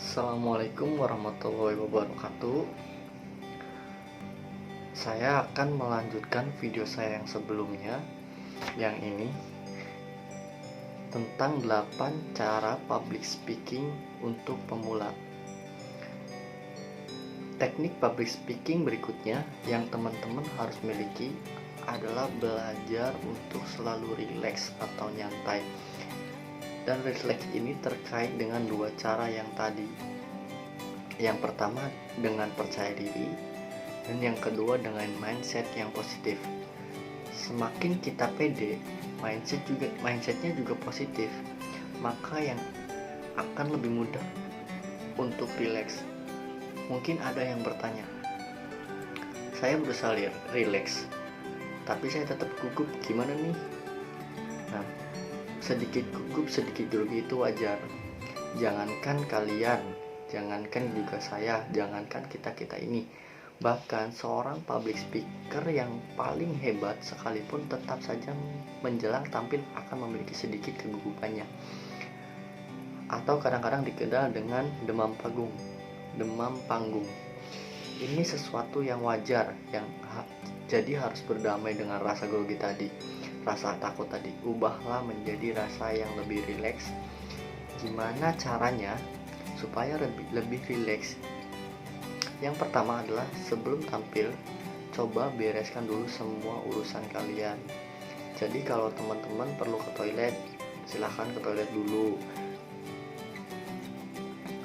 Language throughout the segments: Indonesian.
Assalamualaikum warahmatullahi wabarakatuh. Saya akan melanjutkan video saya yang sebelumnya, yang ini tentang 8 cara public speaking untuk pemula. Teknik public speaking berikutnya yang teman-teman harus miliki adalah belajar untuk selalu rileks atau nyantai. Dan rileks ini terkait dengan 2 cara yang tadi. Yang pertama dengan percaya diri, dan yang kedua dengan mindset yang positif. Semakin kita pede, mindsetnya juga positif, maka yang akan lebih mudah untuk rileks. Mungkin ada yang bertanya, saya berusaha rileks, tapi saya tetap gugup, gimana nih? Nah, sedikit gugup, sedikit grogi itu wajar. Jangankan kalian, jangankan juga saya, jangankan kita ini, bahkan seorang public speaker yang paling hebat sekalipun tetap saja menjelang tampil akan memiliki sedikit kegugupannya, atau kadang-kadang dikenal dengan demam panggung. Ini sesuatu yang wajar, jadi harus berdamai dengan rasa grogi tadi, rasa takut tadi. Ubahlah menjadi rasa yang lebih rileks. Gimana caranya supaya lebih rileks? Yang pertama adalah sebelum tampil, coba bereskan dulu semua urusan kalian. Jadi kalau teman-teman perlu ke toilet, silahkan ke toilet dulu,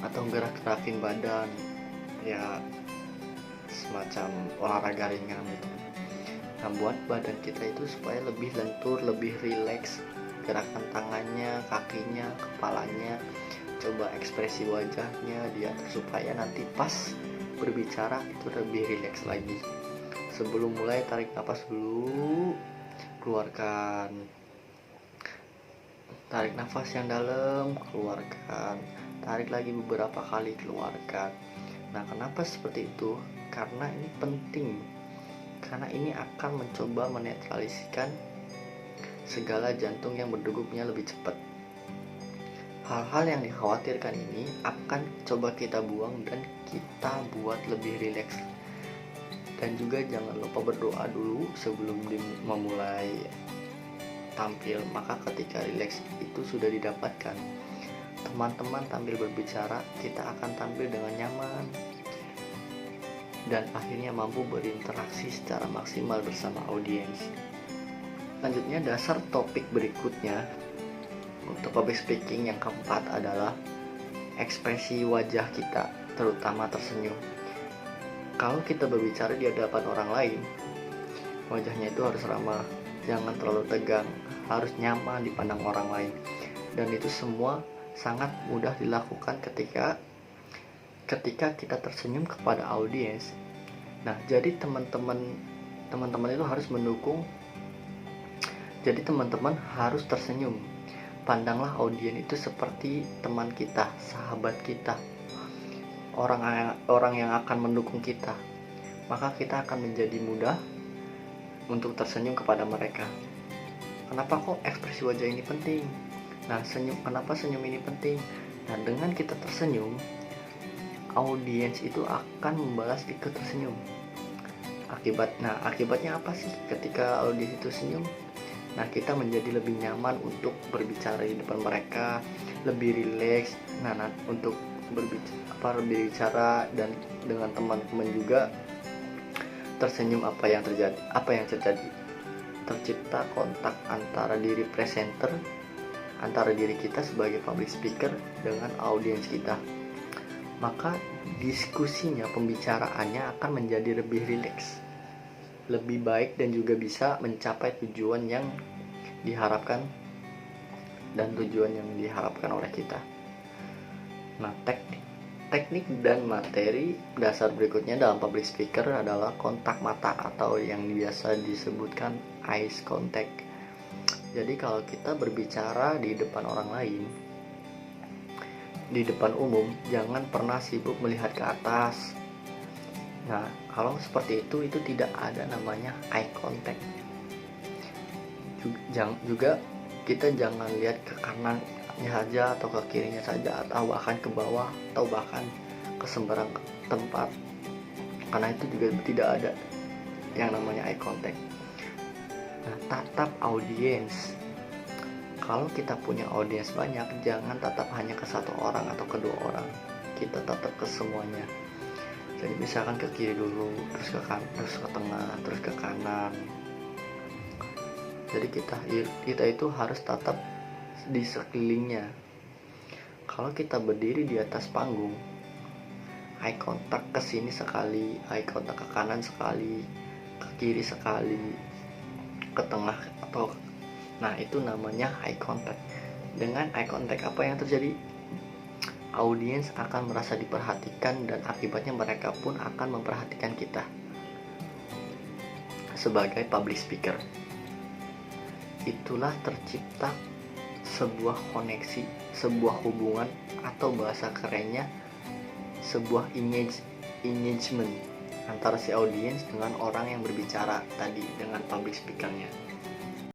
atau gerak-gerakin badan, ya semacam olahraga ringan gitu. Nah, buat badan kita itu supaya lebih lentur, lebih rileks, gerakan tangannya, kakinya, kepalanya, coba ekspresi wajahnya diatur supaya nanti pas berbicara itu lebih rileks lagi. Sebelum mulai, tarik nafas dulu, keluarkan. Tarik nafas yang dalam, keluarkan. Tarik lagi beberapa kali, keluarkan. Nah, kenapa seperti itu? Karena ini penting. Karena ini akan mencoba menetraliskan segala jantung yang berdegupnya lebih cepat. Hal-hal yang dikhawatirkan ini akan coba kita buang dan kita buat lebih rileks. Dan juga jangan lupa berdoa dulu sebelum memulai tampil. Maka ketika rileks itu sudah didapatkan, teman-teman tampil berbicara, kita akan tampil dengan nyaman dan akhirnya mampu berinteraksi secara maksimal bersama audiens. Lanjutnya, dasar topik berikutnya untuk public speaking yang keempat adalah ekspresi wajah kita, terutama tersenyum. Kalau kita berbicara di hadapan orang lain, wajahnya itu harus ramah, jangan terlalu tegang, harus nyaman dipandang orang lain. Dan itu semua sangat mudah dilakukan ketika kita tersenyum kepada audiens. Nah, jadi teman-teman itu harus mendukung. Jadi teman-teman harus tersenyum. Pandanglah audiens itu seperti teman kita, sahabat kita, orang yang akan mendukung kita. Maka kita akan menjadi mudah untuk tersenyum kepada mereka. Kenapa kok ekspresi wajah ini penting? Nah, kenapa senyum ini penting? Nah, dengan kita tersenyum, audiens itu akan membalas ikut tersenyum. Akibatnya apa sih ketika audiens itu senyum? Nah, kita menjadi lebih nyaman untuk berbicara di depan mereka, lebih rileks. Nah, untuk berbicara dan dengan teman-teman juga tersenyum, apa yang terjadi? Tercipta kontak antara diri presenter, antara diri kita sebagai public speaker dengan audiens kita. Maka diskusinya, pembicaraannya akan menjadi lebih rileks, lebih baik, dan juga bisa mencapai tujuan yang diharapkan oleh kita. Nah, teknik dan materi dasar berikutnya dalam public speaker adalah kontak mata atau yang biasa disebutkan eye contact. Jadi kalau kita berbicara di depan orang lain, di depan umum, jangan pernah sibuk melihat ke atas. Nah, kalau seperti itu tidak ada namanya eye contact. Juga kita jangan lihat ke kanan saja atau ke kirinya saja atau bahkan ke bawah atau bahkan ke sembarang tempat, karena itu juga tidak ada yang namanya eye contact. Nah, tatap audiens. Kalau kita punya audiens banyak, jangan tatap hanya ke satu orang atau kedua orang, kita tatap ke semuanya. Jadi misalkan ke kiri dulu, terus ke kanan, terus ke tengah, terus ke kanan. Jadi kita itu harus tatap di sekelilingnya. Kalau kita berdiri di atas panggung, eye contact ke sini sekali, eye contact ke kanan sekali, ke kiri sekali, ke tengah atau nah itu namanya eye contact. Dengan eye contact apa yang terjadi? Audiens akan merasa diperhatikan dan akibatnya mereka pun akan memperhatikan kita sebagai public speaker. Itulah tercipta sebuah koneksi, sebuah hubungan, atau bahasa kerennya sebuah engagement antara si audiens dengan orang yang berbicara tadi, dengan public speakernya.